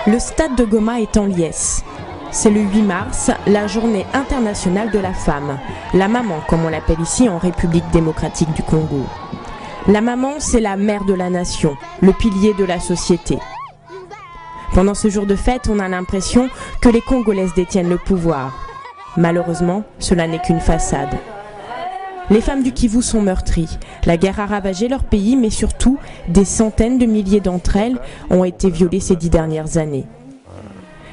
Le stade de Goma est en liesse. C'est le 8 mars, la journée internationale de la femme. La maman, comme on l'appelle ici en République démocratique du Congo. La maman, c'est la mère de la nation, le pilier de la société. Pendant ce jour de fête, on a l'impression que les Congolaises détiennent le pouvoir. Malheureusement, cela n'est qu'une façade. Les femmes du Kivu sont meurtries. La guerre a ravagé leur pays, mais surtout, des centaines de milliers d'entre elles ont été violées ces 10 dernières années.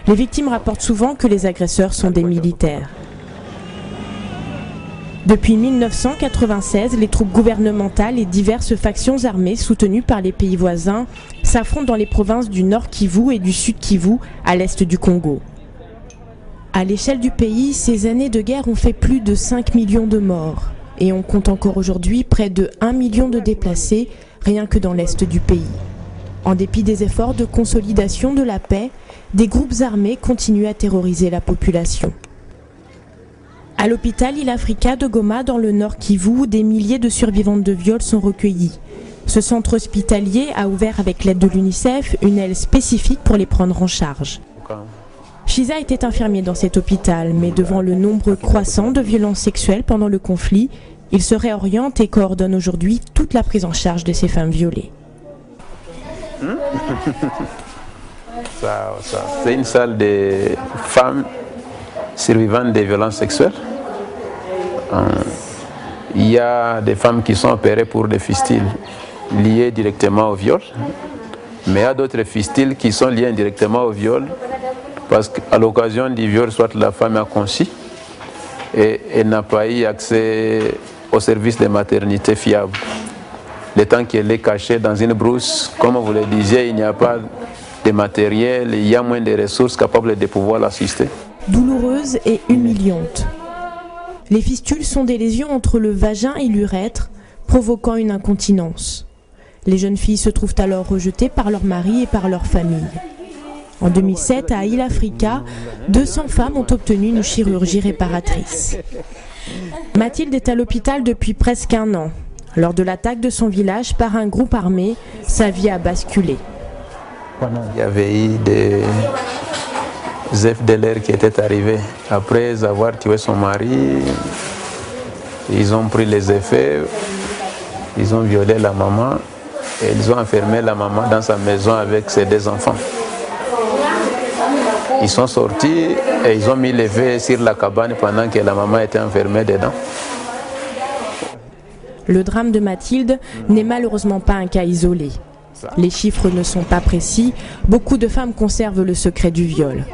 Les victimes rapportent souvent que les agresseurs sont des militaires. Depuis 1996, les troupes gouvernementales et diverses factions armées soutenues par les pays voisins s'affrontent dans les provinces du Nord Kivu et du Sud Kivu, à l'est du Congo. À l'échelle du pays, ces années de guerre ont fait plus de 5 millions de morts. Et on compte encore aujourd'hui près de 1 million de déplacés, rien que dans l'est du pays. En dépit des efforts de consolidation de la paix, des groupes armés continuent à terroriser la population. À l'hôpital Il Africa de Goma, dans le Nord Kivu, des milliers de survivantes de viols sont recueillies. Ce centre hospitalier a ouvert avec l'aide de l'UNICEF une aile spécifique pour les prendre en charge. Shiza était infirmier dans cet hôpital, mais devant le nombre croissant de violences sexuelles pendant le conflit, il se réoriente et coordonne aujourd'hui toute la prise en charge de ces femmes violées. C'est une salle de femmes survivantes des violences sexuelles. Il y a des femmes qui sont opérées pour des fistules liées directement au viol, mais il y a d'autres fistules qui sont liées indirectement au viol parce qu'à l'occasion du viol, soit la femme a conçu et elle n'a pas eu accès au service de maternité fiable. Le temps qu'elle est cachée dans une brousse, comme vous le disiez, il n'y a pas de matériel, il y a moins de ressources capables de pouvoir l'assister. Douloureuse et humiliante. Les fistules sont des lésions entre le vagin et l'urètre, provoquant une incontinence. Les jeunes filles se trouvent alors rejetées par leur mari et par leur famille. En 2007, à Il Africa, 200 femmes ont obtenu une chirurgie réparatrice. Mathilde est à l'hôpital depuis presque 1 an. Lors de l'attaque de son village par un groupe armé, sa vie a basculé. Il y avait eu des FDLR qui étaient arrivés. Après avoir tué son mari, ils ont pris les effets, ils ont violé la maman et ils ont enfermé la maman dans sa maison avec ses 2 enfants. Ils sont sortis et ils ont mis les feux sur la cabane pendant que la maman était enfermée dedans. Le drame de Mathilde n'est malheureusement pas un cas isolé. Les chiffres ne sont pas précis, beaucoup de femmes conservent le secret du viol.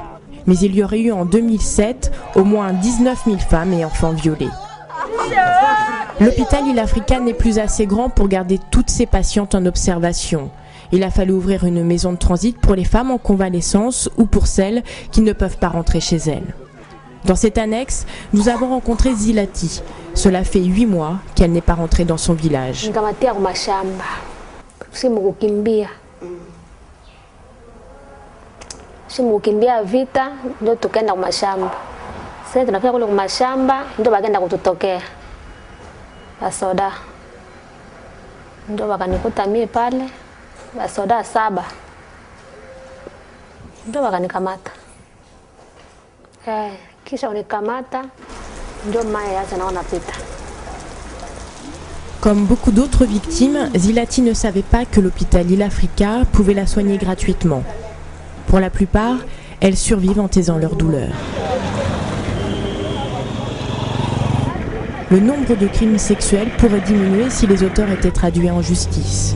Mais il y aurait eu en 2007 au moins 19 000 femmes et enfants violés. L'hôpital Il Africa n'est plus assez grand pour garder toutes ces patientes en observation. Il a fallu ouvrir une maison de transit pour les femmes en convalescence ou pour celles qui ne peuvent pas rentrer chez elles. Dans cette annexe, nous avons rencontré Zilati. Cela fait 8 mois qu'elle n'est pas rentrée dans son village. Simukimbia vita ndio tukaenda kwa mashamba. Sasa tunafika kule kwa mashamba ndio wakaenda kututokea. Basoda. Ndio wakanikuta mie pale. Basoda 7. Ndio wakanikamata. Kisha unikamata ndio maya acha naona pita. Comme beaucoup d'autres victimes, Zilati ne savait pas que l'hôpital Il Africa pouvait la soigner gratuitement. Pour la plupart, elles survivent en taisant leur douleur. Le nombre de crimes sexuels pourrait diminuer si les auteurs étaient traduits en justice.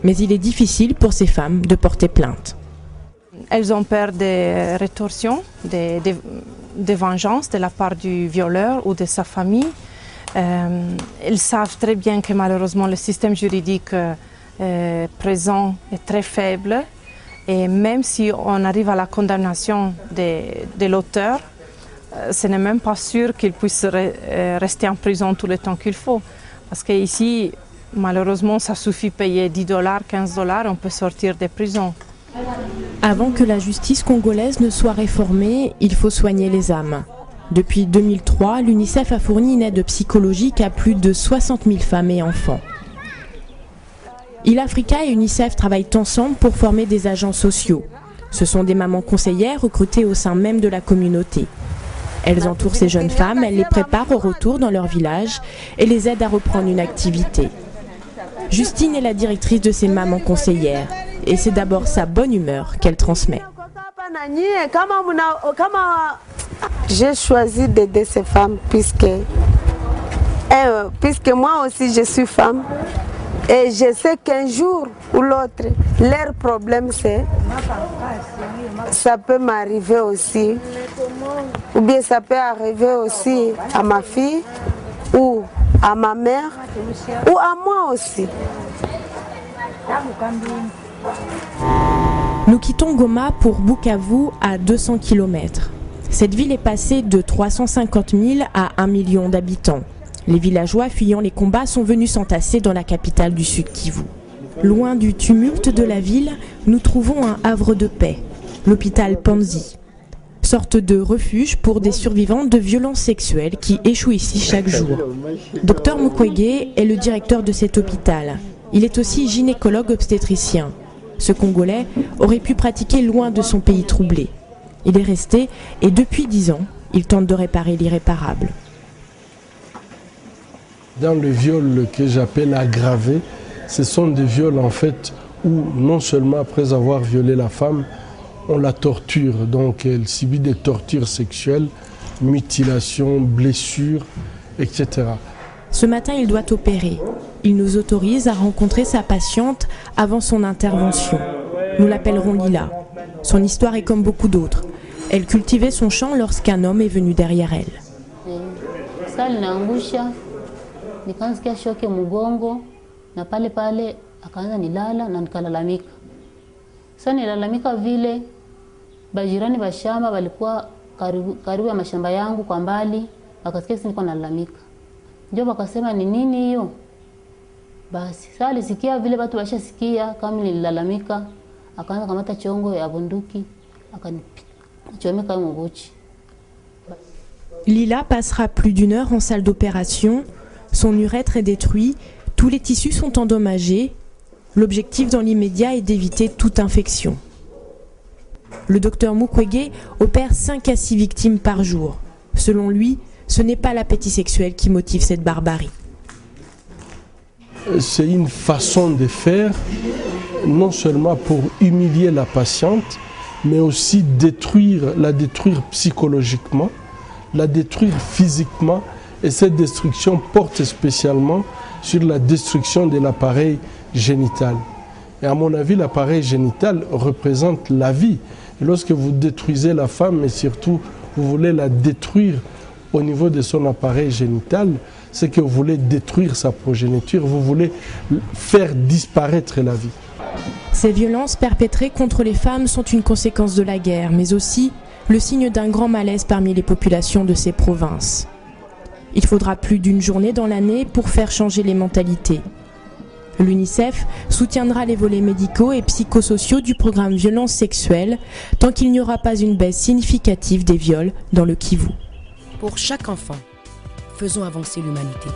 Mais il est difficile pour ces femmes de porter plainte. Elles ont peur des rétorsions, des vengeances de la part du violeur ou de sa famille. Elles savent très bien que malheureusement le système juridique présent est très faible et même si on arrive à la condamnation de l'auteur, ce n'est même pas sûr qu'il puisse rester en prison tout le temps qu'il faut. Parce qu'ici, malheureusement, ça suffit payer $10, $15, on peut sortir des prisons. Avant que la justice congolaise ne soit réformée, il faut soigner les âmes. Depuis 2003, l'UNICEF a fourni une aide psychologique à plus de 60 000 femmes et enfants. Il-Africa et UNICEF travaillent ensemble pour former des agents sociaux. Ce sont des mamans conseillères recrutées au sein même de la communauté. Elles entourent ces jeunes femmes, elles les préparent au retour dans leur village et les aident à reprendre une activité. Justine est la directrice de ces mamans conseillères et c'est d'abord sa bonne humeur qu'elle transmet. J'ai choisi d'aider ces femmes puisque moi aussi je suis femme et je sais qu'un jour ou l'autre, leur problème c'est ça peut m'arriver aussi ou bien ça peut arriver aussi à ma fille ou à ma mère ou à moi aussi. Nous quittons Goma pour Bukavu à 200 km. Cette ville est passée de 350 000 à 1 million d'habitants. Les villageois fuyant les combats sont venus s'entasser dans la capitale du Sud Kivu. Loin du tumulte de la ville, nous trouvons un havre de paix, l'hôpital Panzi. Sorte de refuge pour des survivants de violences sexuelles qui échouent ici chaque jour. Dr Mukwege est le directeur de cet hôpital. Il est aussi gynécologue obstétricien. Ce Congolais aurait pu pratiquer loin de son pays troublé. Il est resté et depuis 10 ans, il tente de réparer l'irréparable. Dans le viol que j'appelle aggravé, ce sont des viols en fait où non seulement après avoir violé la femme, on la torture, donc elle subit des tortures sexuelles, mutilations, blessures, etc. Ce matin, il doit opérer. Il nous autorise à rencontrer sa patiente avant son intervention. Nous l'appellerons Lila. Son histoire est comme beaucoup d'autres. Elle cultivait son champ lorsqu'un homme est venu derrière elle. Nikansikia shoke mgongo na pale akaanza nilala na nikalalamika. Sasa nilalamika vile bajirani ba shamba walikuwa karibu ya mashamba yangu kwa mbali, akasikia nilikuwa nalalamika. Ndio wakasema ni nini hiyo? Basi sasa alisikia vile watu washasikia kama nililalamika, akaanza kamata chongo ya bunduki akanichomeka mguchi. Lila passera plus d'1 heure en salle d'opération. Son urètre est détruit, tous les tissus sont endommagés. L'objectif dans l'immédiat est d'éviter toute infection. Le docteur Mukwege opère 5 à 6 victimes par jour. Selon lui, ce n'est pas l'appétit sexuel qui motive cette barbarie. C'est une façon de faire, non seulement pour humilier la patiente, mais aussi la détruire psychologiquement, la détruire physiquement. Et cette destruction porte spécialement sur la destruction de l'appareil génital. Et à mon avis, l'appareil génital représente la vie. Et lorsque vous détruisez la femme, mais surtout vous voulez la détruire au niveau de son appareil génital, c'est que vous voulez détruire sa progéniture, vous voulez faire disparaître la vie. Ces violences perpétrées contre les femmes sont une conséquence de la guerre, mais aussi le signe d'un grand malaise parmi les populations de ces provinces. Il faudra plus d'1 journée dans l'année pour faire changer les mentalités. L'UNICEF soutiendra les volets médicaux et psychosociaux du programme Violences sexuelles tant qu'il n'y aura pas une baisse significative des viols dans le Kivu. Pour chaque enfant, faisons avancer l'humanité.